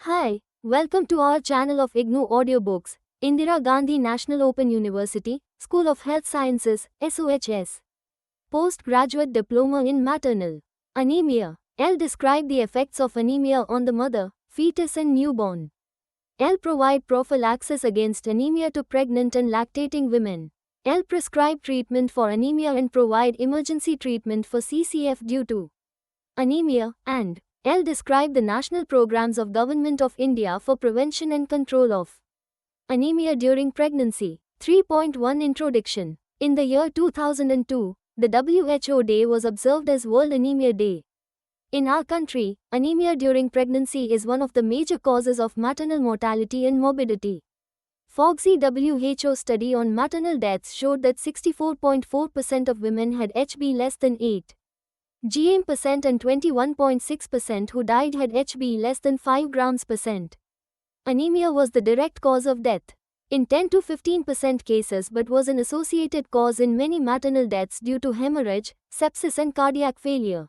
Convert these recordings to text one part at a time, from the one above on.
Hi, welcome to our channel of IGNOU Audiobooks, Indira Gandhi National Open University, School of Health Sciences, SOHS. Postgraduate Diploma in Maternal Anemia. L. Describe the effects of anemia on the mother, fetus and newborn. L. Provide prophylaxis against anemia to pregnant and lactating women. L. Prescribe treatment for anemia and provide emergency treatment for CCF due to anemia, and L. Describe the national programs of Government of India for prevention and control of anemia during pregnancy. 3.1 Introduction. In the year 2002, the WHO Day was observed as World Anemia Day. In our country, anemia during pregnancy is one of the major causes of maternal mortality and morbidity. FOGSI WHO study on maternal deaths showed that 64.4% of women had HB less than 8 gm% and 21.6% who died had HB less than 5 grams%. Anemia was the direct cause of death in 10 to 15% cases but was an associated cause in many maternal deaths due to hemorrhage, sepsis and cardiac failure.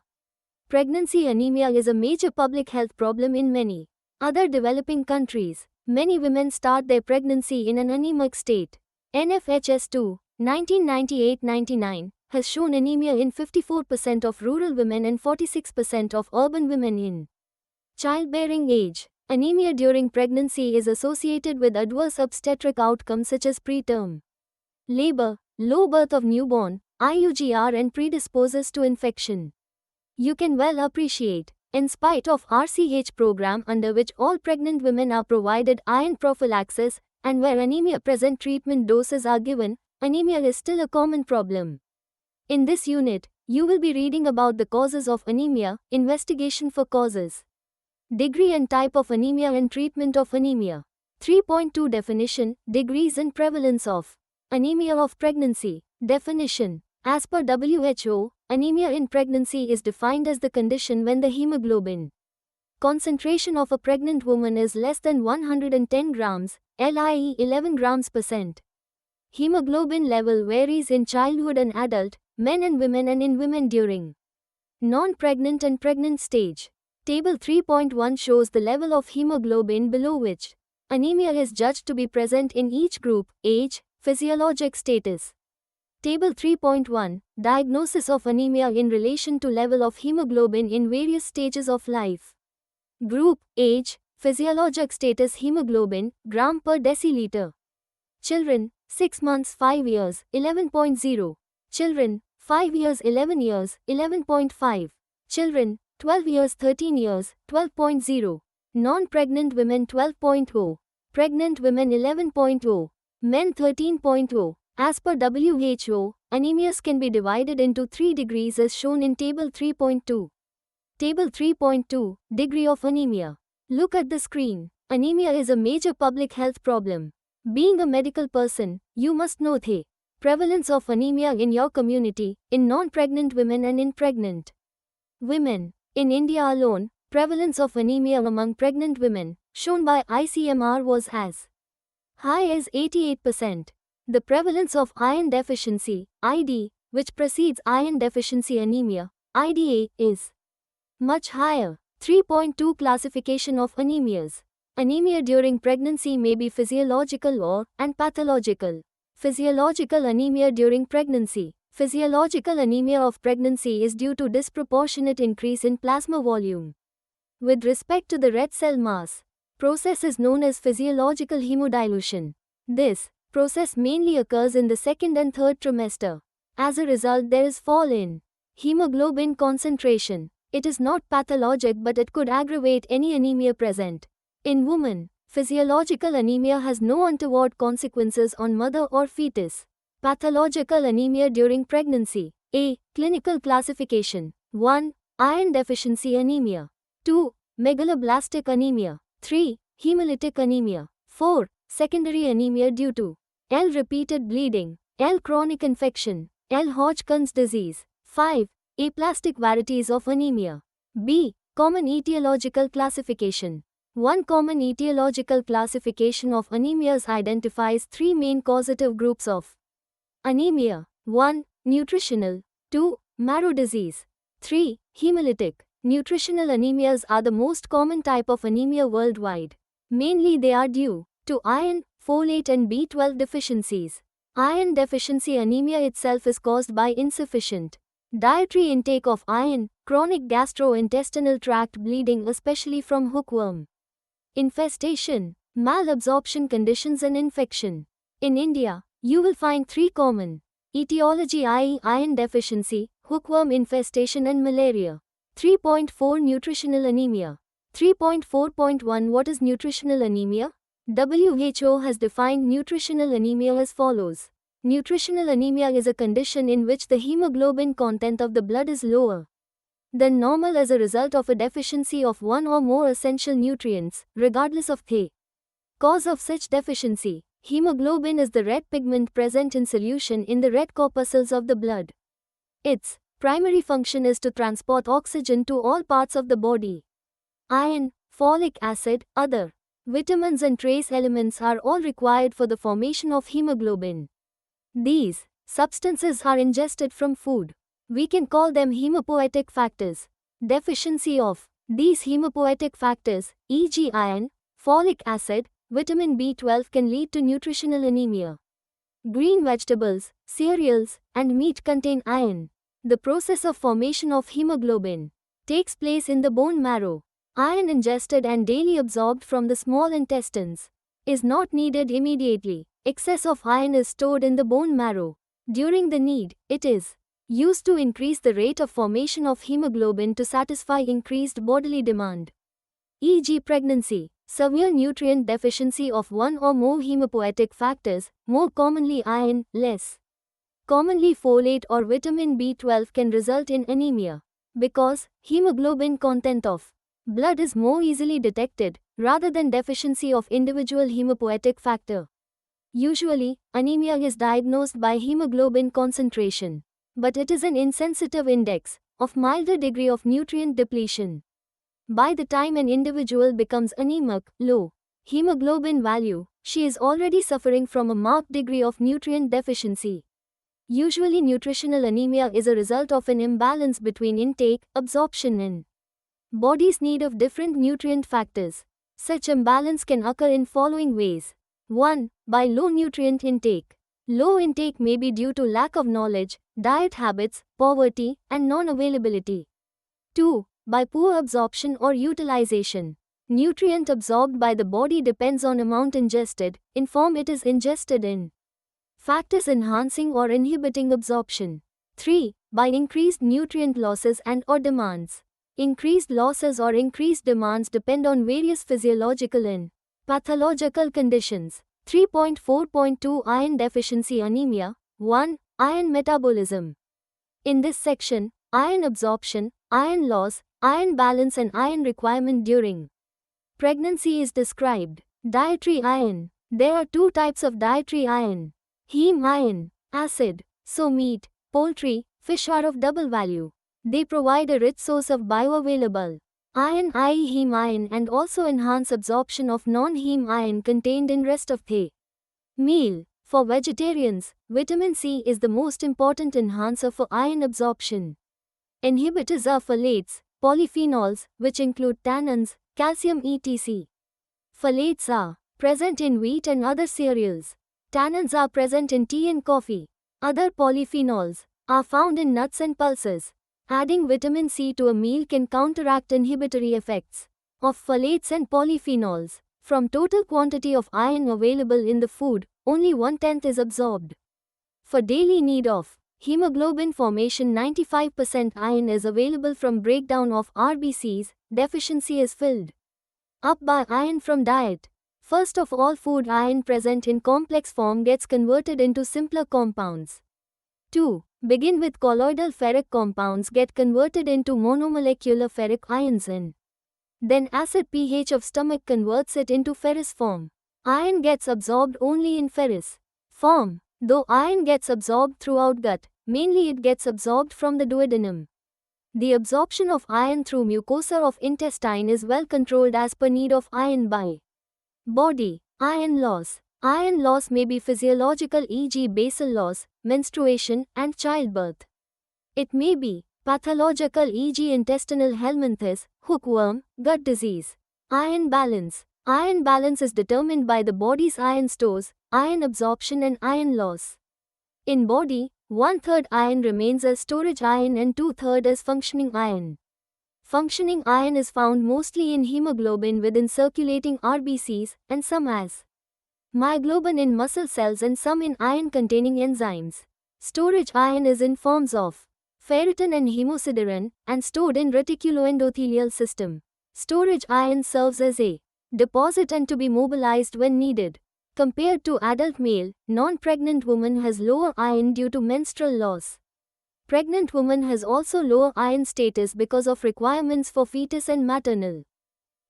Pregnancy anemia is a major public health problem in many other developing countries. Many women start their pregnancy in an anemic state. NFHS 2, 1998-99, has shown anemia in 54% of rural women and 46% of urban women in childbearing age. Anemia during pregnancy is associated with adverse obstetric outcomes such as preterm labor, low birth of newborn, IUGR and predisposes to infection. You can well appreciate, in spite of RCH program under which all pregnant women are provided iron prophylaxis, and where anemia present treatment doses are given, anemia is still a common problem. In this unit, you will be reading about the causes of anemia, investigation for causes, degree and type of anemia and treatment of anemia. 3.2 Definition, degrees and prevalence of anemia of pregnancy. Definition. As per WHO, anemia in pregnancy is defined as the condition when the hemoglobin concentration of a pregnant woman is less than 110 grams, LIE 11 grams%. Hemoglobin level varies in childhood and adult, men and women and in women during non-pregnant and pregnant stage. Table 3.1 shows the level of hemoglobin below which anemia is judged to be present in each group, age, physiologic status. Table 3.1 Diagnosis of anemia in relation to level of hemoglobin in various stages of life. Group, age, physiologic status hemoglobin, gram per deciliter. Children, 6 months 5 years, 11.0. Children, 5 years 11 years, 11.5. Children, 12 years 13 years, 12.0. Non-pregnant women 12.0. Pregnant women 11.0. Men 13.0. As per WHO, anemias can be divided into 3 degrees as shown in Table 3.2. Table 3.2, Degree of anemia. Look at the screen. Anemia is a major public health problem. Being a medical person, you must know the prevalence of anemia in your community, in non-pregnant women and in pregnant women. In India alone, prevalence of anemia among pregnant women, shown by ICMR, was as high as 88%. The prevalence of iron deficiency, ID, which precedes iron deficiency anemia, IDA, is much higher. 3.2 Classification of anemias. Anemia during pregnancy may be physiological or and pathological. Physiological anemia during pregnancy. Physiological anemia of pregnancy is due to disproportionate increase in plasma volume with respect to the red cell mass. Process is known as physiological hemodilution. This process mainly occurs in the second and third trimester. As a result, there is fall in hemoglobin concentration. It is not pathologic but it could aggravate any anemia present. In women, physiological anemia has no untoward consequences on mother or fetus. Pathological anemia during pregnancy. A. Clinical classification. 1. Iron deficiency anemia. 2. Megaloblastic anemia. 3. Hemolytic anemia. 4. Secondary anemia due to L. Repeated bleeding. L. Chronic infection. L. Hodgkin's disease. 5. Aplastic varieties of anemia. B. Common etiological classification. One common etiological classification of anemias identifies 3 main causative groups of anemia. 1. Nutritional. 2. Marrow disease. 3. Hemolytic. Nutritional anemias are the most common type of anemia worldwide. Mainly they are due to iron, folate and B12 deficiencies. Iron deficiency anemia itself is caused by insufficient dietary intake of iron, chronic gastrointestinal tract bleeding especially from hookworm infestation, malabsorption conditions and infection. In India, you will find three common etiology, i.e. iron deficiency, hookworm infestation and malaria. 3.4 Nutritional anemia. 3.4.1 What is nutritional anemia? WHO has defined nutritional anemia as follows. Nutritional anemia is a condition in which the hemoglobin content of the blood is lower than normal as a result of a deficiency of one or more essential nutrients, regardless of the cause of such deficiency. Hemoglobin is the red pigment present in solution in the red corpuscles of the blood. Its primary function is to transport oxygen to all parts of the body. Iron, folic acid, other vitamins and trace elements are all required for the formation of hemoglobin. These substances are ingested from food. We can call them hemopoietic factors. Deficiency of these hemopoietic factors, e.g. iron, folic acid, vitamin B12 can lead to nutritional anemia. Green vegetables, cereals, and meat contain iron. The process of formation of hemoglobin takes place in the bone marrow. Iron ingested and daily absorbed from the small intestines is not needed immediately. Excess of iron is stored in the bone marrow. During the need, it is used to increase the rate of formation of hemoglobin to satisfy increased bodily demand. E.g. pregnancy, severe nutrient deficiency of one or more hemopoietic factors, more commonly iron, less commonly folate or vitamin B12 can result in anemia. Because hemoglobin content of blood is more easily detected, rather than deficiency of individual hemopoietic factor. Usually, anemia is diagnosed by hemoglobin concentration, but it is an insensitive index of milder degree of nutrient depletion. By the time an individual becomes anemic, low hemoglobin value, she is already suffering from a marked degree of nutrient deficiency. Usually nutritional anemia is a result of an imbalance between intake, absorption and body's need of different nutrient factors. Such imbalance can occur in following ways. 1. By low nutrient intake. Low intake may be due to lack of knowledge, diet habits, poverty, and non-availability. 2. By poor absorption or utilization. Nutrient absorbed by the body depends on amount ingested, in form it is ingested in. Factors enhancing or inhibiting absorption. 3. By increased nutrient losses and or demands. Increased losses or increased demands depend on various physiological and pathological conditions. 3.4.2 Iron deficiency anemia. 1. Iron metabolism. In this section, iron absorption, iron loss, iron balance and iron requirement during pregnancy is described. Dietary iron. There are two types of dietary iron. Heme iron, acid. So meat, poultry, fish are of double value. They provide a rich source of bioavailable iron, i.e. heme iron, and also enhance absorption of non-heme iron contained in rest of the meal. For vegetarians, vitamin C is the most important enhancer for iron absorption. Inhibitors are phthalates, polyphenols, which include tannins, calcium etc. Phthalates are present in wheat and other cereals. Tannins are present in tea and coffee. Other polyphenols are found in nuts and pulses. Adding vitamin C to a meal can counteract inhibitory effects of phthalates and polyphenols. From total quantity of iron available in the food, only 1/10 is absorbed. For daily need of hemoglobin formation, 95% iron is available from breakdown of RBCs. Deficiency is filled up by iron from diet. First of all, food iron present in complex form gets converted into simpler compounds. 2. Begin with colloidal ferric compounds get converted into monomolecular ferric ions and then acid pH of stomach converts it into ferrous form. Iron gets absorbed only in ferrous form. Though iron gets absorbed throughout gut, mainly it gets absorbed from the duodenum. The absorption of iron through mucosa of intestine is well controlled as per need of iron by body. Iron loss. Iron loss may be physiological, e.g. basal loss, menstruation, and childbirth. It may be Pathological, e.g., intestinal helminthes, hookworm, gut disease. Iron balance. Iron balance is determined by the body's iron stores, iron absorption and iron loss. In body, 1/3 iron remains as storage iron and 2/3 as functioning iron. Functioning iron is found mostly in hemoglobin within circulating RBCs and some as myoglobin in muscle cells and some in iron-containing enzymes. Storage iron is in forms of ferritin and hemosiderin and stored in reticuloendothelial system. Storage iron serves as a deposit and to be mobilized when needed. Compared to adult male, non-pregnant woman has lower iron due to menstrual loss. Pregnant woman has also lower iron status because of requirements for fetus and maternal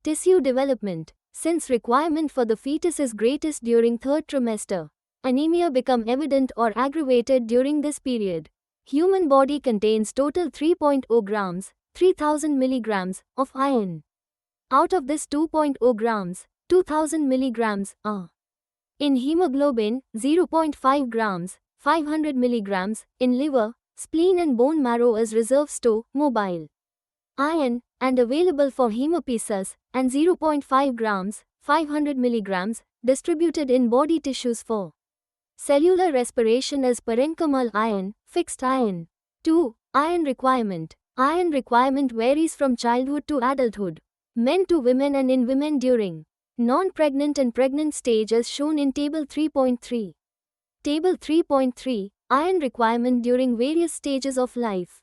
tissue development. Since requirement for the fetus is greatest during third trimester, anemia become evident or aggravated during this period. Human body contains total 3.0 grams, 3000 milligrams of iron. Out of this 2.0 grams, 2000 milligrams are in hemoglobin, 0.5 grams, 500 milligrams in liver, spleen and bone marrow as reserve store, mobile iron, and available for hematopoiesis, and 0.5 grams, 500 milligrams, distributed in body tissues for cellular respiration as parenchymal iron, fixed iron. 2. Iron requirement. Iron requirement varies from childhood to adulthood, men to women and in women during non-pregnant and pregnant stage as shown in Table 3.3. Table 3.3. Iron requirement during various stages of life.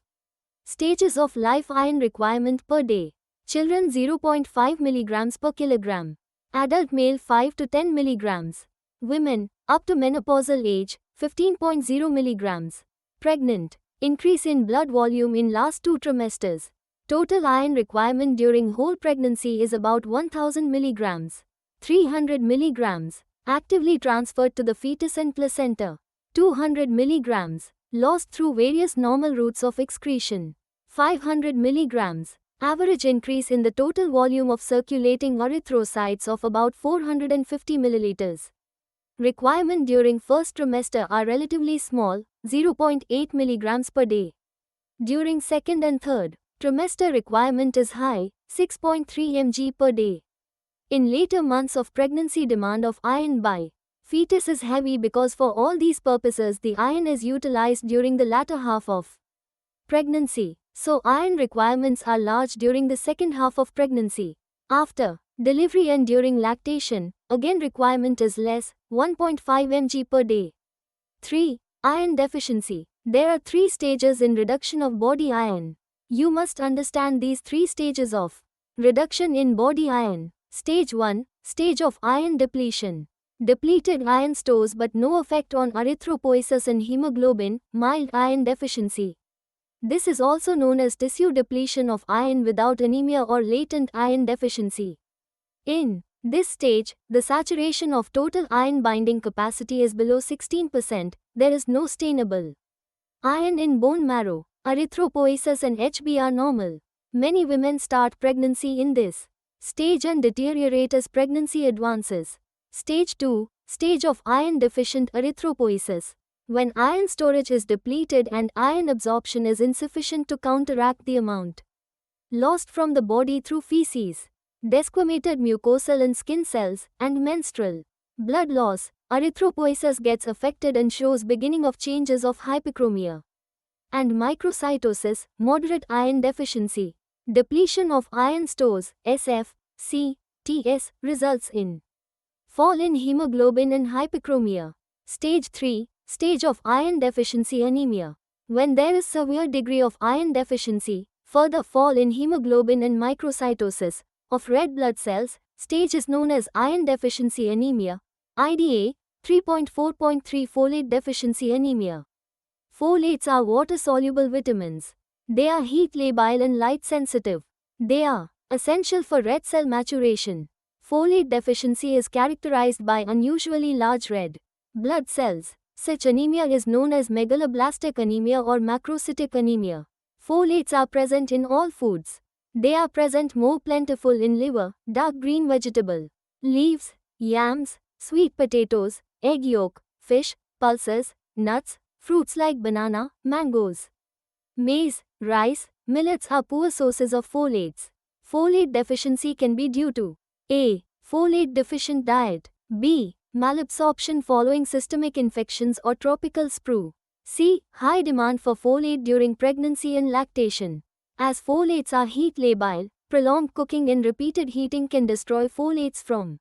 Stages of life iron requirement per day. Children 0.5 mg per kilogram. Adult male 5 to 10 mg. Women, up to menopausal age, 15.0 mg. Pregnant, increase in blood volume in last 2 trimesters. Total iron requirement during whole pregnancy is about 1000 mg. 300 mg. Actively transferred to the fetus and placenta. 200 mg. Lost through various normal routes of excretion. 500 mg. Average increase in the total volume of circulating erythrocytes of about 450 milliliters. Requirement during first trimester are relatively small, 0.8 mg per day. During second and third trimester requirement is high, 6.3 mg per day. In later months of pregnancy demand of iron by fetus is heavy because for all these purposes the iron is utilized during the latter half of pregnancy. So iron requirements are large during the second half of pregnancy. After delivery and during lactation, again requirement is less, 1.5 mg per day. 3. Iron deficiency. There are 3 stages in reduction of body iron. You must understand these 3 stages of reduction in body iron. Stage 1, stage of iron depletion. Depleted iron stores but no effect on erythropoiesis and hemoglobin, mild iron deficiency. This is also known as tissue depletion of iron without anemia or latent iron deficiency. In this stage, the saturation of total iron binding capacity is below 16%, there is no stainable iron in bone marrow, erythropoiesis and HB are normal. Many women start pregnancy in this stage and deteriorate as pregnancy advances. Stage 2, stage of iron deficient erythropoiesis. When iron storage is depleted and iron absorption is insufficient to counteract the amount lost from the body through feces, desquamated mucosal and skin cells, and menstrual blood loss, erythropoiesis gets affected and shows beginning of changes of hyperchromia and microcytosis, moderate iron deficiency. Depletion of iron stores, SF, C, TS, results in fall in hemoglobin and hyperchromia. Stage 3, stage of iron deficiency anemia. When there is severe degree of iron deficiency, further fall in hemoglobin and microcytosis of red blood cells, stage is known as iron deficiency anemia. IDA 3.4.3 folate deficiency anemia. Folates are water-soluble vitamins. They are heat labile and light sensitive. They are essential for red cell maturation. Folate deficiency is characterized by unusually large red blood cells. Such anemia is known as megaloblastic anemia or macrocytic anemia. Folates are present in all foods. They are present more plentiful in liver, dark green vegetable, leaves, yams, sweet potatoes, egg yolk, fish, pulses, nuts, fruits like banana, mangoes, maize, Rice, millets are poor sources of folates. Folate deficiency can be due to A. Folate deficient diet. B. Malabsorption following systemic infections or tropical sprue. C. High demand for folate during pregnancy and lactation. As folates are heat labile, prolonged cooking and repeated heating can destroy folates from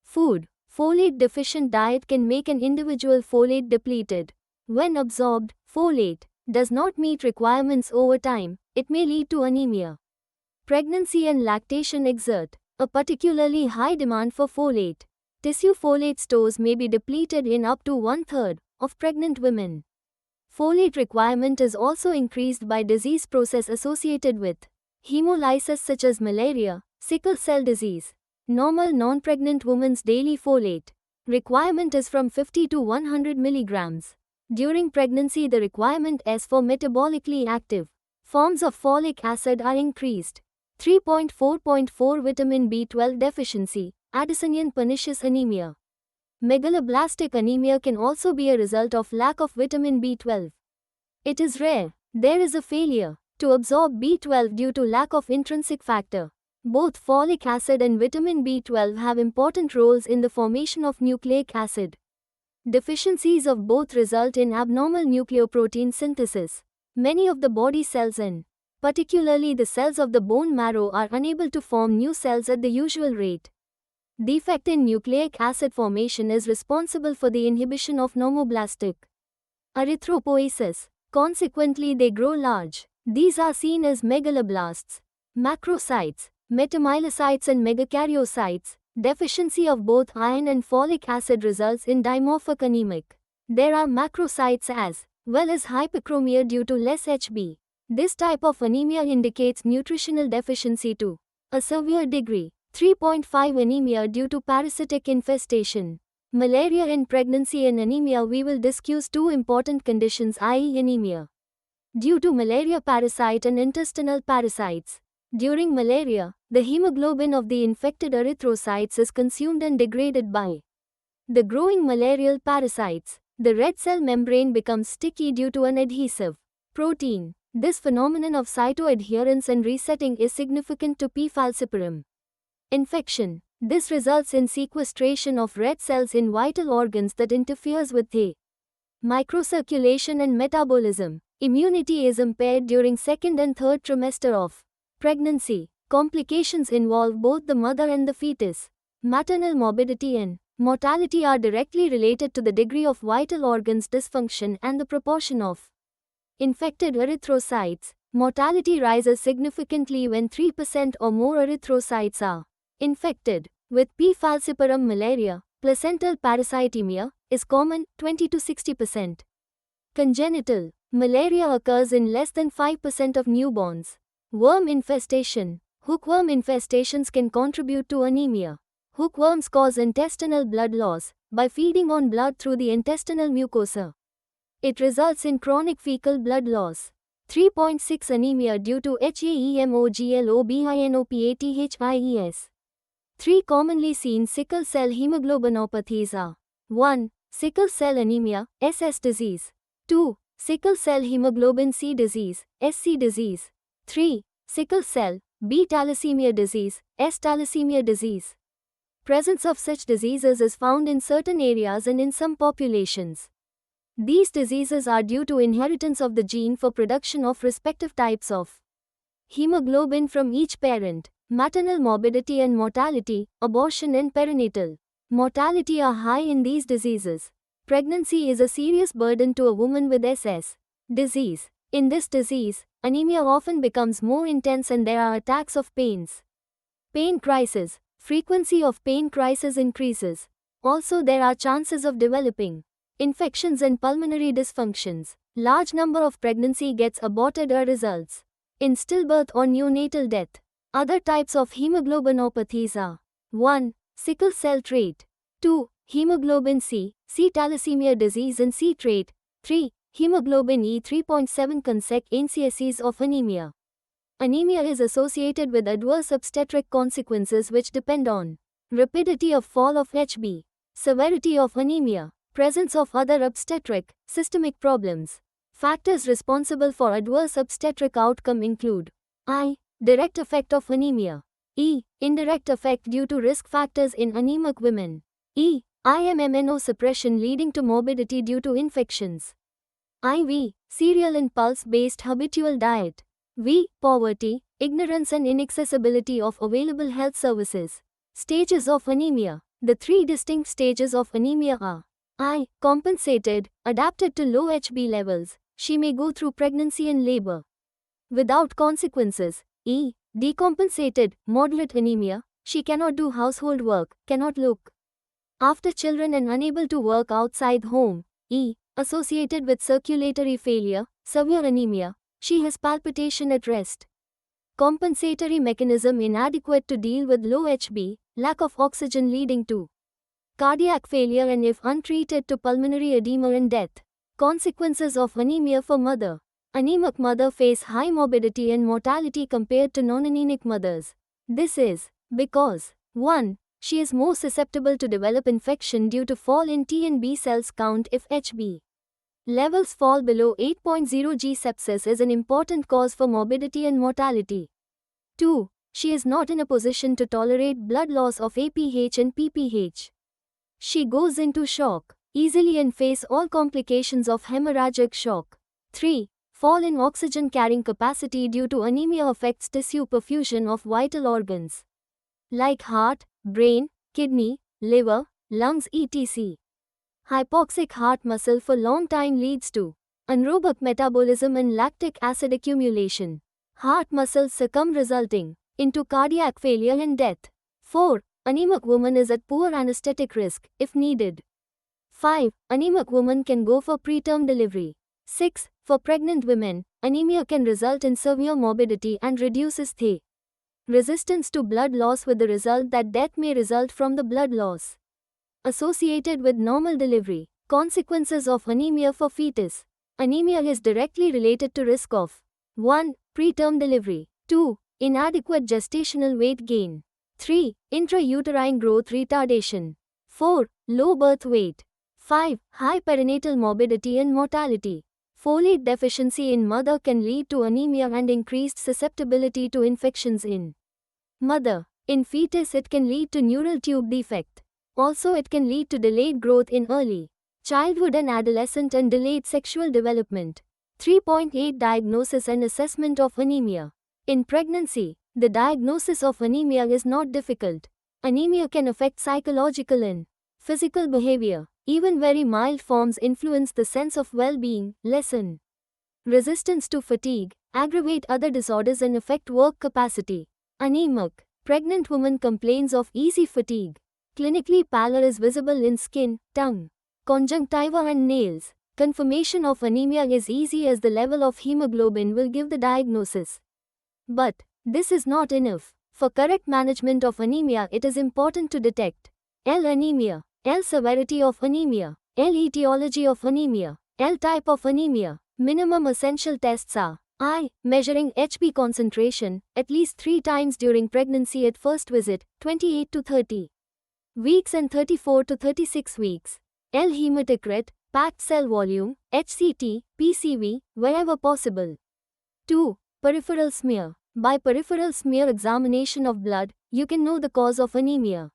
food. Folate deficient diet can make an individual folate depleted. When absorbed, folate does not meet requirements over time, it may lead to anemia. Pregnancy and lactation exert a particularly high demand for folate. Tissue folate stores may be depleted in up to 1/3 of pregnant women. Folate requirement is also increased by disease process associated with hemolysis such as malaria, sickle cell disease. Normal non-pregnant woman's daily folate requirement is from 50 to 100 milligrams. During pregnancy, the requirement is for metabolically active forms of folic acid are increased. 3.4.4 Vitamin B12 deficiency, Addisonian pernicious anemia. Megaloblastic anemia can also be a result of lack of vitamin B12. It is rare. There is a failure to absorb B12 due to lack of intrinsic factor. Both folic acid and vitamin B12 have important roles in the formation of nucleic acid. Deficiencies of both result in abnormal nucleoprotein synthesis. Many of the body cells and particularly the cells of the bone marrow are unable to form new cells at the usual rate. Defect in nucleic acid formation is responsible for the inhibition of normoblastic erythropoiesis. Consequently, they grow large. These are seen as megaloblasts, macrocytes, metamyelocytes and megakaryocytes. Deficiency of both iron and folic acid results in dimorphic anemic. There are macrocytes as well as hyperchromia due to less Hb. This type of anemia indicates nutritional deficiency to a severe degree. 3.5 Anemia due to parasitic infestation. Malaria in pregnancy and anemia. We will discuss two important conditions, i.e. anemia due to malaria parasite and intestinal parasites. During malaria, the hemoglobin of the infected erythrocytes is consumed and degraded by the growing malarial parasites. The red cell membrane becomes sticky due to an adhesive protein. This phenomenon of cytoadherence and resetting is significant to P. falciparum infection. This results in sequestration of red cells in vital organs that interferes with the microcirculation and metabolism. Immunity is impaired during second and third trimester of pregnancy. Complications involve both the mother and the fetus. Maternal morbidity and mortality are directly related to the degree of vital organs dysfunction and the proportion of infected erythrocytes. Mortality rises significantly when 3% or more erythrocytes are infected. With P. falciparum, malaria, placental parasitemia, is common, 20 to 60%. Congenital malaria occurs in less than 5% of newborns. Worm infestation. Hookworm infestations can contribute to anemia. Hookworms cause intestinal blood loss by feeding on blood through the intestinal mucosa. It results in chronic fecal blood loss. 3.6 Anemia due to HAEMOGLOBINOPATHIES. Three commonly seen sickle cell hemoglobinopathies are 1. Sickle cell anemia, SS disease. 2. Sickle cell hemoglobin C disease, SC disease. 3. Sickle cell B thalassemia disease, S thalassemia disease. Presence of such diseases is found in certain areas and in some populations. These diseases are due to inheritance of the gene for production of respective types of hemoglobin from each parent. Maternal morbidity and mortality, abortion and perinatal mortality are high in these diseases. Pregnancy is a serious burden to a woman with SS disease. In this disease, anemia often becomes more intense and there are attacks of pains. Pain crisis. Frequency of pain crisis increases. Also, there are chances of developing infections and pulmonary dysfunctions. Large number of pregnancy gets aborted or results in stillbirth or neonatal death. Other types of hemoglobinopathies are 1. Sickle cell trait. 2. Hemoglobin C, C thalassemia disease and C trait. 3. Hemoglobin E 3.7 consequences of anemia. Anemia is associated with adverse obstetric consequences which depend on rapidity of fall of Hb, severity of anemia, presence of other obstetric, systemic problems. Factors responsible for adverse obstetric outcome include I. Direct effect of anemia. E. Indirect effect due to risk factors in anemic women. E. Immunosuppression leading to morbidity due to infections. IV. Cereal and pulse-based habitual diet. V. Poverty, ignorance and inaccessibility of available health services. Stages of anemia. The three distinct stages of anemia are I. Compensated, adapted to low HB levels. She may go through pregnancy and labor without consequences. E. Decompensated, moderate anemia. She cannot do household work, cannot look after children and unable to work outside home. E. Associated with circulatory failure, severe anemia. She has palpitation at rest. Compensatory mechanism inadequate to deal with low HB, lack of oxygen leading to cardiac failure and if untreated to pulmonary edema and death. Consequences of anemia for mother. Anemic mother face high morbidity and mortality compared to non-anemic mothers. This is because 1. She is more susceptible to develop infection due to fall in T and B cells count if HB levels fall below 8.0 G. Sepsis is an important cause for morbidity and mortality. 2. She is not in a position to tolerate blood loss of APH and PPH. She goes into shock easily and face all complications of hemorrhagic shock. 3. Fall in oxygen carrying capacity due to anemia affects tissue perfusion of vital organs like heart, brain, kidney, liver, lungs etc. Hypoxic heart muscle for long time leads to anaerobic metabolism and lactic acid accumulation. Heart muscles succumb resulting into cardiac failure and death. 4. Anemic woman is at poor anesthetic risk if needed. 5. Anemic woman can go for preterm delivery. 6. For pregnant women, anemia can result in severe morbidity and reduces the resistance to blood loss with the result that death may result from the blood loss associated with normal delivery. Consequences of anemia for fetus. Anemia is directly related to risk of 1. Preterm delivery. 2. Inadequate gestational weight gain. 3. Intrauterine growth retardation. 4. Low birth weight. 5. High perinatal morbidity and mortality. Folate deficiency in mother can lead to anemia and increased susceptibility to infections in mother. In fetus it can lead to neural tube defect. Also it can lead to delayed growth in early childhood and adolescent and delayed sexual development. 3.8 Diagnosis and assessment of anemia. In pregnancy, the diagnosis of anemia is not difficult. Anemia can affect psychological and physical behavior. Even very mild forms influence the sense of well-being, lessen resistance to fatigue, aggravate other disorders and affect work capacity. Anemic pregnant woman complains of easy fatigue. Clinically pallor is visible in skin, tongue, conjunctiva and nails. Confirmation of anemia is easy as the level of hemoglobin will give the diagnosis. But this is not enough. For correct management of anemia it is important to detect L. Anemia, L. Severity of anemia, L. Etiology of anemia, L. Type of anemia. Minimum essential tests are I. Measuring HB concentration, at least 3 times during pregnancy at first visit, 28 to 30 weeks and 34 to 36 weeks. L. Hematocrit, packed cell volume, HCT, PCV, wherever possible. 2. Peripheral smear. By peripheral smear examination of blood, you can know the cause of anemia.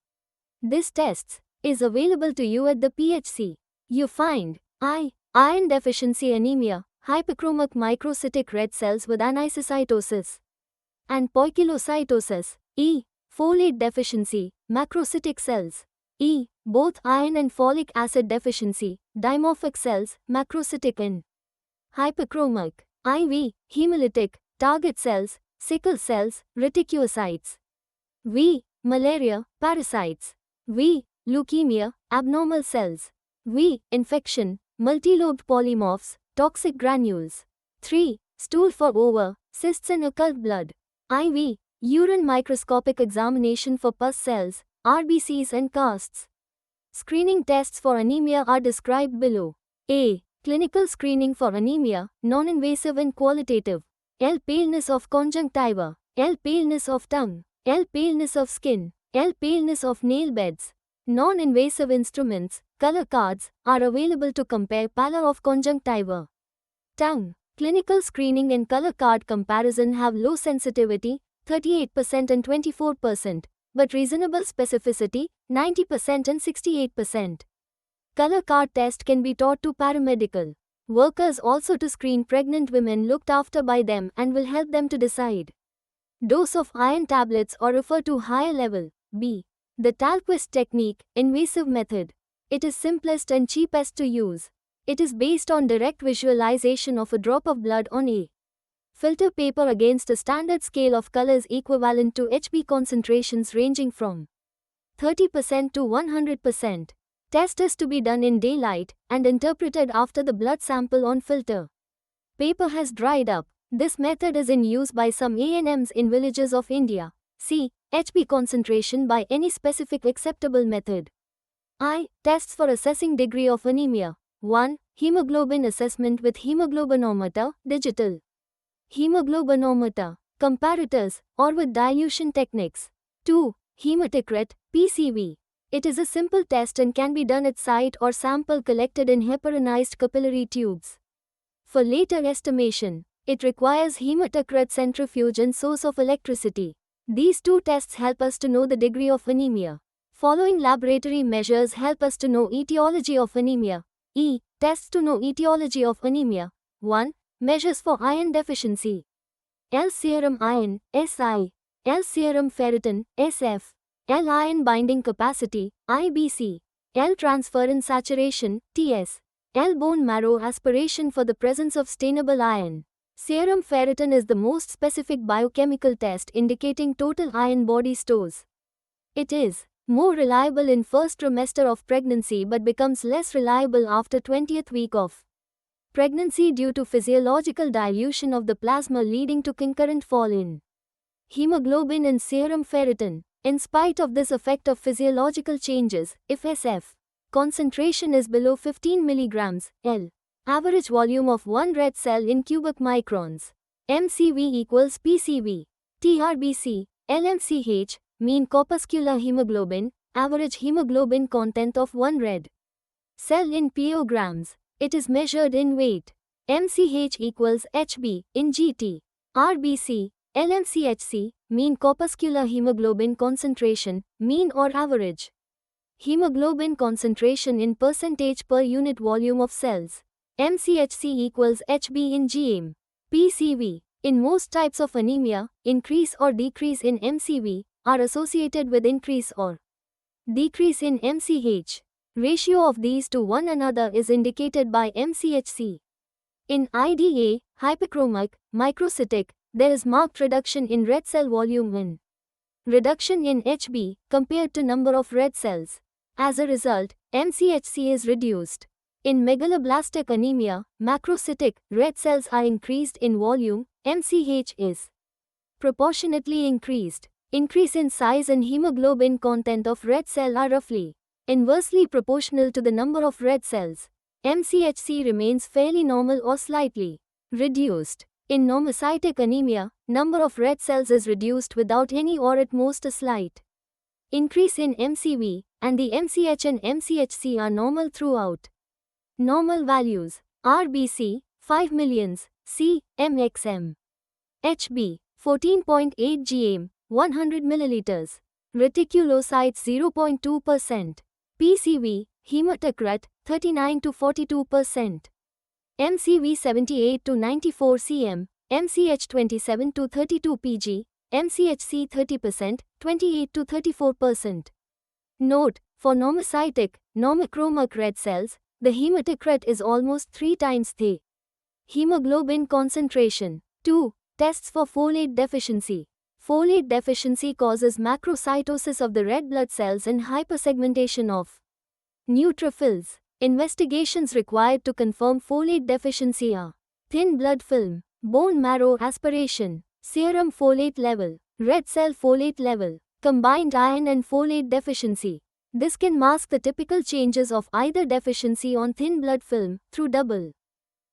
This test is available to you at the PHC. You find I. Iron deficiency anemia, hyperchromic microcytic red cells with anisocytosis and poikilocytosis. E. Folate deficiency, macrocytic cells. E. Both iron and folic acid deficiency, dimorphic cells, macrocytic and hyperchromic. IV. Hemolytic, target cells, sickle cells, reticulocytes. V. Malaria, parasites. V. Leukemia, abnormal cells. V. Infection, multilobed polymorphs, toxic granules. 3. Stool for ova, cysts and occult blood. IV. Urine microscopic examination for pus cells, RBCs and casts. Screening tests for anemia are described below. A. Clinical screening for anemia, non-invasive and qualitative. L. Paleness of conjunctiva. L. Paleness of tongue. L. Paleness of skin. L. Paleness of nail beds. Non-invasive instruments, color cards, are available to compare pallor of conjunctiva. Tongue. Clinical screening and color card comparison have low sensitivity, 38% and 24%, but reasonable specificity, 90% and 68%. Color card test can be taught to paramedical workers also to screen pregnant women looked after by them and will help them to decide dose of iron tablets or refer to higher level. B. The Tallquist technique, invasive method. It is simplest and cheapest to use. It is based on direct visualization of a drop of blood on a filter paper against a standard scale of colors equivalent to Hb concentrations ranging from 30% to 100%. Test is to be done in daylight and interpreted after the blood sample on filter paper has dried up. This method is in use by some ANMs in villages of India. C. Hb concentration by any specific acceptable method. I. Tests for assessing degree of anemia. 1. Hemoglobin assessment with hemoglobinometer, digital hemoglobinometer, comparators, or with dilution techniques. 2. Hematocrit, PCV. It is a simple test and can be done at site or sample collected in heparinized capillary tubes. For later estimation, it requires hematocrit centrifuge and source of electricity. These two tests help us to know the degree of anemia. Following laboratory measures help us to know etiology of anemia. E. Tests to know etiology of anemia. 1. Measures for iron deficiency. L. Serum iron, Si. L. Serum ferritin, SF. L. Iron binding capacity, IBC. L. Transferrin saturation, TS. L. Bone marrow aspiration for the presence of stainable iron. Serum ferritin is the most specific biochemical test indicating total iron body stores. It is more reliable in first trimester of pregnancy but becomes less reliable after 20th week of pregnancy due to physiological dilution of the plasma leading to concurrent fall in hemoglobin and serum ferritin. In spite of this effect of physiological changes, if SF concentration is below 15 mg, L. Average volume of one red cell in cubic microns. MCV equals PCV. TRBC, LMCH, mean corpuscular hemoglobin, average hemoglobin content of one red cell in picograms. It is measured in weight. MCH equals HB in GT. RBC, LMCHC, mean corpuscular hemoglobin concentration, mean or average hemoglobin concentration in percentage per unit volume of cells. MCHC equals HB in GM. PCV. In most types of anemia, increase or decrease in MCV are associated with increase or decrease in MCH. Ratio of these to one another is indicated by MCHC. In IDA, hyperchromic, microcytic, there is marked reduction in red cell volume and reduction in HB compared to number of red cells. As a result, MCHC is reduced. In megaloblastic anemia, macrocytic, red cells are increased in volume, MCH is proportionately increased. Increase in size and hemoglobin content of red cell are roughly inversely proportional to the number of red cells. MCHC remains fairly normal or slightly reduced. In normocytic anemia, number of red cells is reduced without any or at most a slight increase in MCV, and the MCH and MCHC are normal throughout. Normal values. RBC, 5 millions, C, MXM. HB, 14.8 gm, 100 milliliters. Reticulocytes 0.2%. PCV, hematocrit, 39 to 42%. MCV 78 to 94 cm, MCH 27 to 32 pg, MCHC 30%, 28 to 34%. Note, for normocytic, normochromic red cells, the hematocrit is almost 3 times the hemoglobin concentration. 2. Tests for folate deficiency. Folate deficiency causes macrocytosis of the red blood cells and hypersegmentation of neutrophils. Investigations required to confirm folate deficiency are thin blood film, bone marrow aspiration, serum folate level, red cell folate level, combined iron and folate deficiency. This can mask the typical changes of either deficiency on thin blood film through double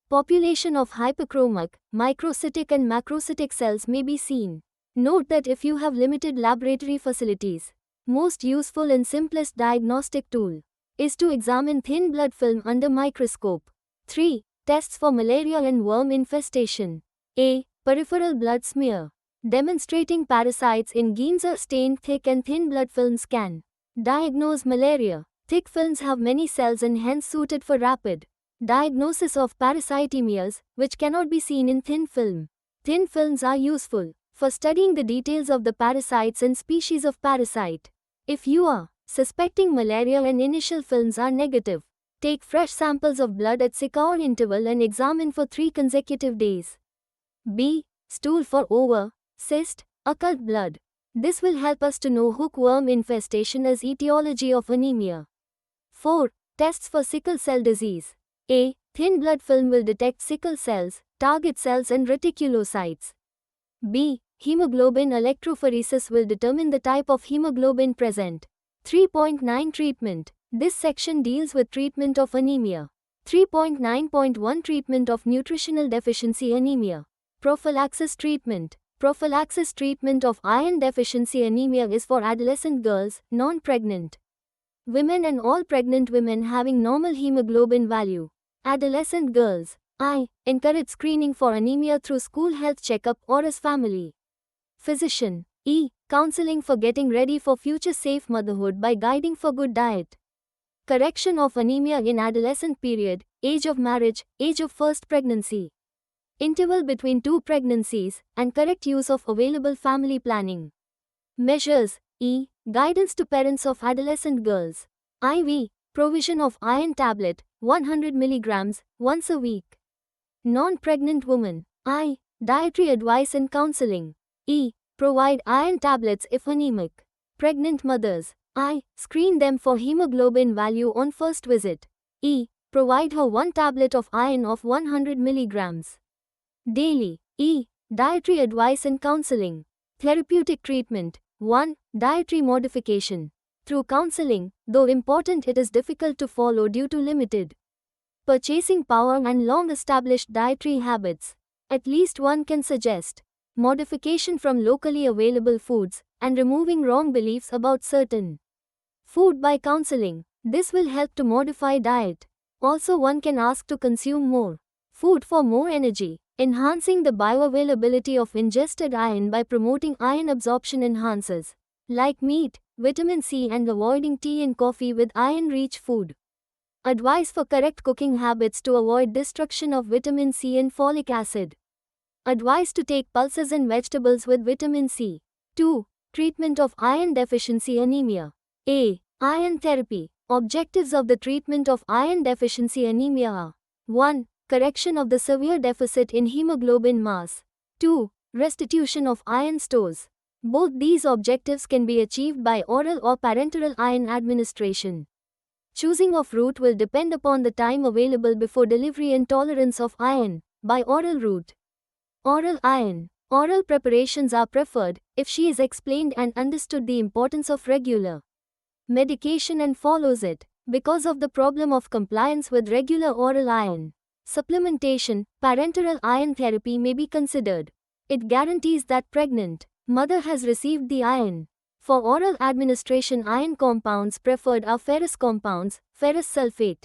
population of hyperchromic, microcytic and macrocytic cells may be seen. Note that if you have limited laboratory facilities, most useful and simplest diagnostic tool is to examine thin blood film under microscope. 3. Tests for malaria and worm infestation. A. Peripheral blood smear. Demonstrating parasites in Ginza-stained thick and thin blood films can diagnose malaria. Thick films have many cells and hence suited for rapid diagnosis of parasitemias, which cannot be seen in thin film. Thin films are useful for studying the details of the parasites and species of parasite. If you are suspecting malaria and initial films are negative, take fresh samples of blood at 6-hour interval and examine for 3 consecutive days. B. Stool for ova, cyst, occult blood. This will help us to know hookworm infestation as etiology of anemia. 4. Tests for sickle cell disease. A. Thin blood film will detect sickle cells, target cells and reticulocytes. B. Hemoglobin electrophoresis will determine the type of hemoglobin present. 3.9 Treatment. This section deals with treatment of anemia. 3.9.1 Treatment of nutritional deficiency anemia. Prophylaxis treatment. Prophylaxis treatment of iron deficiency anemia is for adolescent girls, non-pregnant women and all pregnant women having normal hemoglobin value. Adolescent girls. I. Encourage screening for anemia through school health checkup or as family physician. E. Counseling for getting ready for future safe motherhood by guiding for good diet. Correction of anemia in adolescent period, age of marriage, age of first pregnancy, interval between 2 pregnancies, and correct use of available family planning measures. E. Guidance to parents of adolescent girls. IV. Provision of iron tablet, 100 mg, once a week. Non-pregnant woman. I. Dietary advice and counseling. E. Provide iron tablets if anemic. Pregnant mothers. I. Screen them for hemoglobin value on first visit. E. Provide her 1 tablet of iron of 100 mg daily. E. Dietary advice and counseling. Therapeutic treatment. 1. Dietary modification. Through counseling, though important, it is difficult to follow due to limited purchasing power and long-established dietary habits. At least one can suggest modification from locally available foods and removing wrong beliefs about certain food by counseling. This will help to modify diet. Also, one can ask to consume more food for more energy, enhancing the bioavailability of ingested iron by promoting iron absorption enhancers like meat, vitamin C, and avoiding tea and coffee with iron-rich food. Advice for correct cooking habits to avoid destruction of vitamin C and folic acid. Advice to take pulses and vegetables with vitamin C. 2. Treatment of iron deficiency anemia. A. Iron therapy. Objectives of the treatment of iron deficiency anemia are 1. Correction of the severe deficit in hemoglobin mass. 2. Restitution of iron stores. Both these objectives can be achieved by oral or parenteral iron administration. Choosing of route will depend upon the time available before delivery and tolerance of iron by oral route. Oral iron. Oral preparations are preferred if she is explained and understood the importance of regular medication and follows it. Because of the problem of compliance with regular oral iron supplementation, parenteral iron therapy may be considered. It guarantees that pregnant mother has received the iron. For oral administration, iron compounds preferred are ferrous compounds, ferrous sulfate,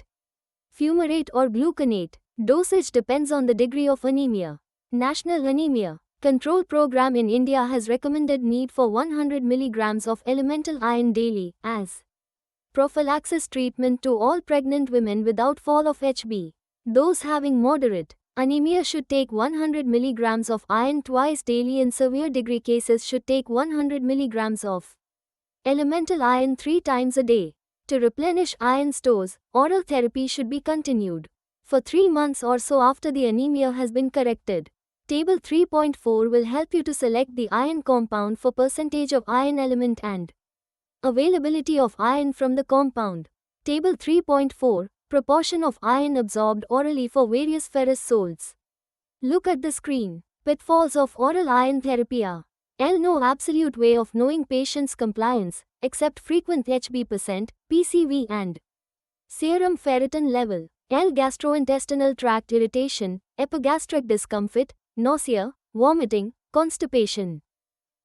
fumarate or gluconate. Dosage depends on the degree of anemia. National Anemia Control Program in India has recommended need for 100 mg of elemental iron daily as prophylaxis treatment to all pregnant women without fall of HB. Those having moderate anemia should take 100 mg of iron twice daily. In severe degree cases should take 100 mg of elemental iron 3 times a day. To replenish iron stores, oral therapy should be continued for 3 months or so after the anemia has been corrected. Table 3.4 will help you to select the iron compound for percentage of iron element and availability of iron from the compound. Table 3.4 Proportion of iron absorbed orally for various ferrous salts. Look at the screen. Pitfalls of oral iron therapy are no absolute way of knowing patient's compliance, except frequent HB%, PCV and serum ferritin level. Gastrointestinal tract irritation, epigastric discomfort, nausea, vomiting, constipation,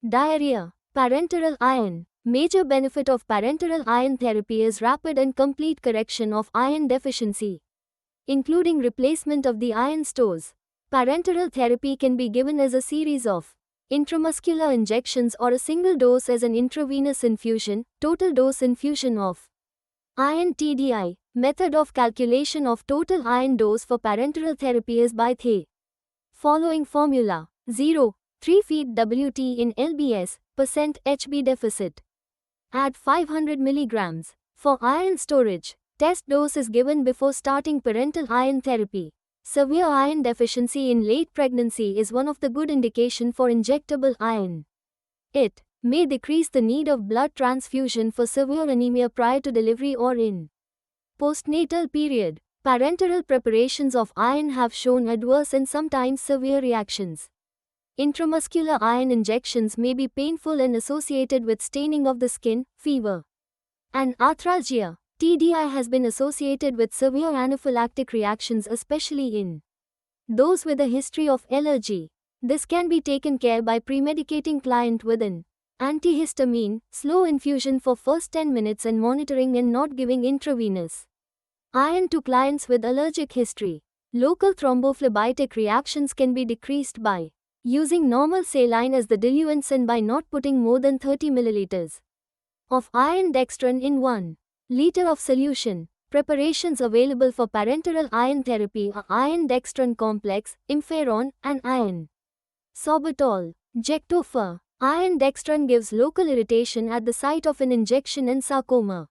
diarrhea. Parenteral iron. Major benefit of parenteral iron therapy is rapid and complete correction of iron deficiency. including replacement of the iron stores. Parenteral therapy can be given as a series of intramuscular injections or a single dose as an intravenous infusion, total dose infusion of iron TDI. Method of calculation of total iron dose for parenteral therapy is by the following formula: 0. 3 feet WT in lbs, percent HB deficit. Add 500 milligrams. For iron storage, test dose is given before starting parenteral iron therapy. Severe iron deficiency in late pregnancy is one of the good indication for injectable iron. It may decrease the need of blood transfusion for severe anemia prior to delivery or in postnatal period. Parenteral preparations of iron have shown adverse and sometimes severe reactions. Intramuscular iron injections may be painful and associated with staining of the skin, fever, and arthralgia. TDI has been associated with severe anaphylactic reactions, especially in those with a history of allergy. This can be taken care by premedicating client with an antihistamine, slow infusion for first 10 minutes and monitoring and not giving intravenous iron to clients with allergic history. Local thrombophlebitic reactions can be decreased by using normal saline as the diluents and by not putting more than 30 milliliters of iron dextran in 1 liter of solution. Preparations available for parenteral iron therapy are iron dextran complex, Imferon, and iron sorbitol. Jectofer. Iron dextran gives local irritation at the site of an injection and sarcoma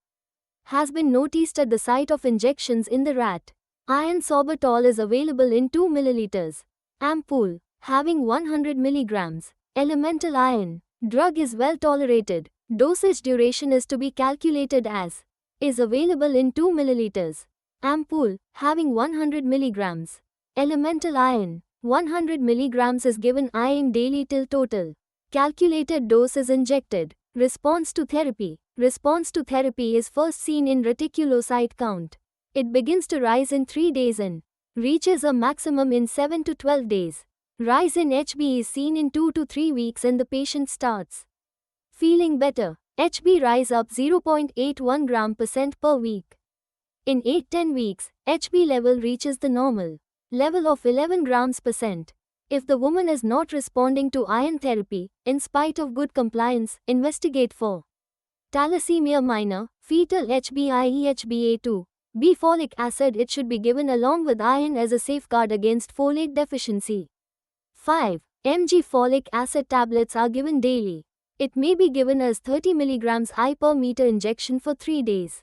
has been noticed at the site of injections in the rat. Iron sorbitol is available in 2 milliliters ampoule, having 100 milligrams. Elemental iron. Drug is well tolerated. Dosage duration is to be calculated as is available in 2 milliliters ampoule, having 100 milligrams. Elemental iron. 100 milligrams is given IM daily till total calculated dose is injected. Response to therapy. Response to therapy is first seen in reticulocyte count. It begins to rise in 3 days and reaches a maximum in 7 to 12 days. Rise in HB is seen in 2 to 3 weeks and the patient starts feeling better. HB rise up 0.81 gram percent per week. In 8-10 weeks, HB level reaches the normal level of 11 grams percent. If the woman is not responding to iron therapy, in spite of good compliance, investigate for thalassemia minor, fetal HbA2, B folic acid. It should be given along with iron as a safeguard against folate deficiency. 5 mg folic acid tablets are given daily. It may be given as 30 mg I per meter injection for 3 days,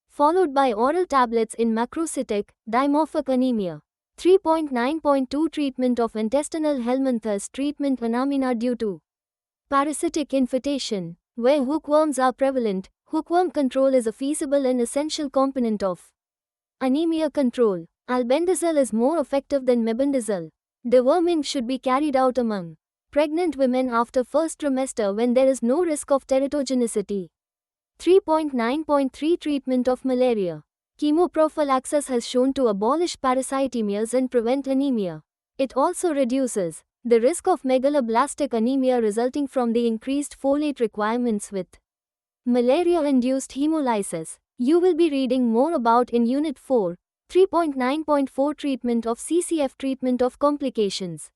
followed by oral tablets in macrocytic, dimorphic anemia. 3.9.2 Treatment of intestinal helminthes. Treatment anemia due to parasitic infestation. Where hookworms are prevalent, hookworm control is a feasible and essential component of anemia control. Albendazole is more effective than mebendazole. Deworming should be carried out among pregnant women after first trimester when there is no risk of teratogenicity. 3.9.3 Treatment of malaria. Chemoprophylaxis has shown to abolish parasitemias and prevent anemia. It also reduces the risk of megaloblastic anemia resulting from the increased folate requirements with malaria-induced hemolysis. You will be reading more about in Unit 4. 3.9.4 Treatment of CCF. Treatment of complications.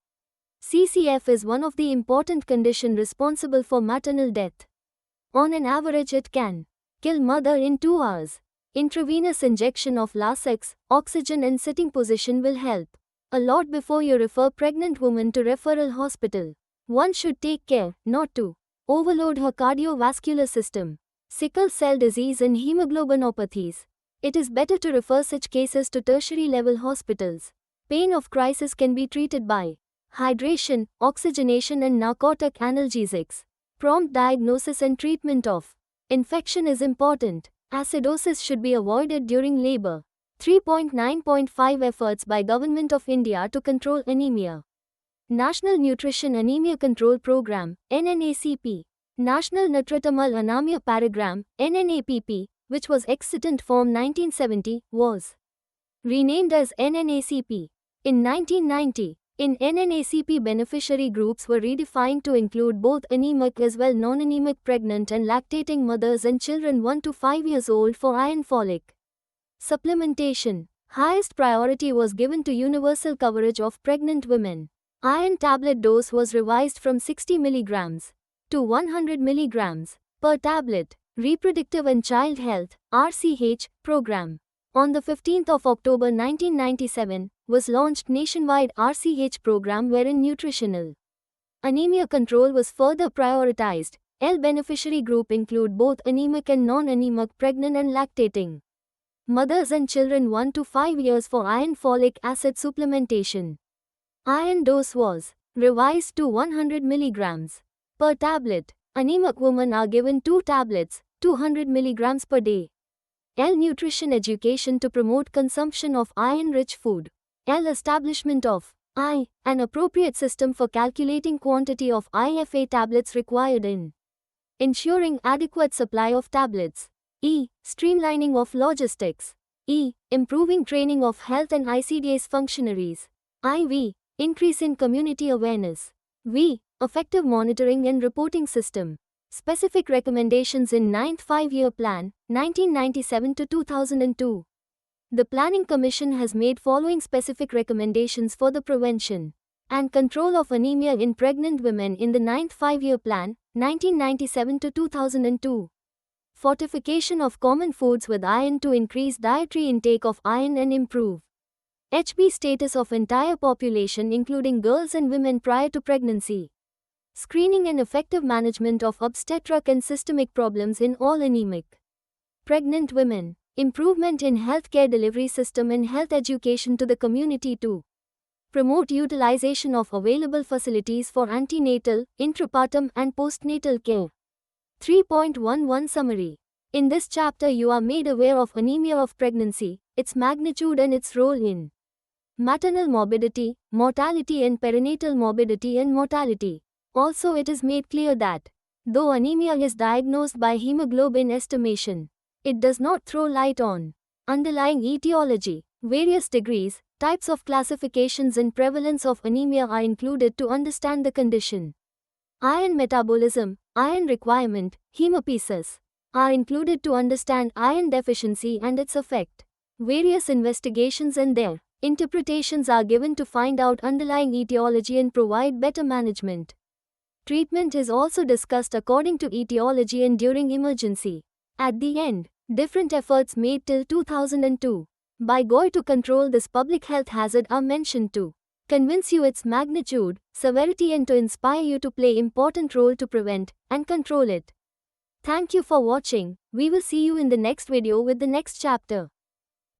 CCF is one of the important conditions responsible for maternal death. On an average, it can kill mother in 2 hours. Intravenous injection of Lasix, oxygen and sitting position will help a lot before you refer pregnant woman to referral hospital. One should take care not to overload her cardiovascular system. Sickle cell disease and hemoglobinopathies. It is better to refer such cases to tertiary level hospitals. Pain of crisis can be treated by hydration, oxygenation and narcotic analgesics. Prompt diagnosis and treatment of infection is important. Acidosis should be avoided during labor. 3.9.5 Efforts by Government of India to control anemia. National Nutrition Anemia Control Program, NNACP. National Nutritamal Anemia Program, NNAPP, which was extant form 1970, was renamed as NNACP in 1990. In NNACP, beneficiary groups were redefined to include both anemic as well non-anemic pregnant and lactating mothers and children 1 to 5 years old for iron folic supplementation. Highest priority was given to universal coverage of pregnant women. Iron tablet dose was revised from 60 mg to 100 mg per tablet. Reproductive and Child Health (RCH) program. On the 15th of October 1997, was launched nationwide RCH program wherein nutritional anemia control was further prioritized. L beneficiary group include both anemic and non-anemic pregnant and lactating mothers and children 1 to 5 years for iron folic acid supplementation. Iron dose was revised to 100 mg per tablet. Anemic women are given 2 tablets, 200 mg per day. L nutrition education to promote consumption of iron-rich food. L establishment of an appropriate system for calculating quantity of IFA tablets required in ensuring adequate supply of tablets. E. Streamlining of logistics. E. Improving training of health and ICDS functionaries. IV. Increase in community awareness. V. Effective monitoring and reporting system. Specific recommendations in 9th Five-Year Plan, 1997 to 2002. The Planning Commission has made following specific recommendations for the prevention and control of anemia in pregnant women in the 9th Five-Year Plan, 1997 to 2002. Fortification of common foods with iron to increase dietary intake of iron and improve HB status of entire population including girls and women prior to pregnancy. Screening and effective management of obstetric and systemic problems in all anemic pregnant women. Improvement in healthcare delivery system and health education to the community to promote utilization of available facilities for antenatal, intrapartum and postnatal care. 3.11 Summary. In this chapter you are made aware of anemia of pregnancy, its magnitude and its role in maternal morbidity, mortality and perinatal morbidity and mortality. Also it is made clear that, though anemia is diagnosed by hemoglobin estimation, it does not throw light on underlying etiology. Various degrees, types of classifications and prevalence of anemia are included to understand the condition. Iron metabolism, iron requirement, hemopoiesis are included to understand iron deficiency and its effect. Various investigations and their interpretations are given to find out underlying etiology and provide better management. Treatment is also discussed according to etiology and during emergency. At the end, different efforts made till 2002 by GOI to control this public health hazard are mentioned to convince you its magnitude, severity and to inspire you to play important role to prevent and control it. Thank you for watching. We will see you in the next video with the next chapter.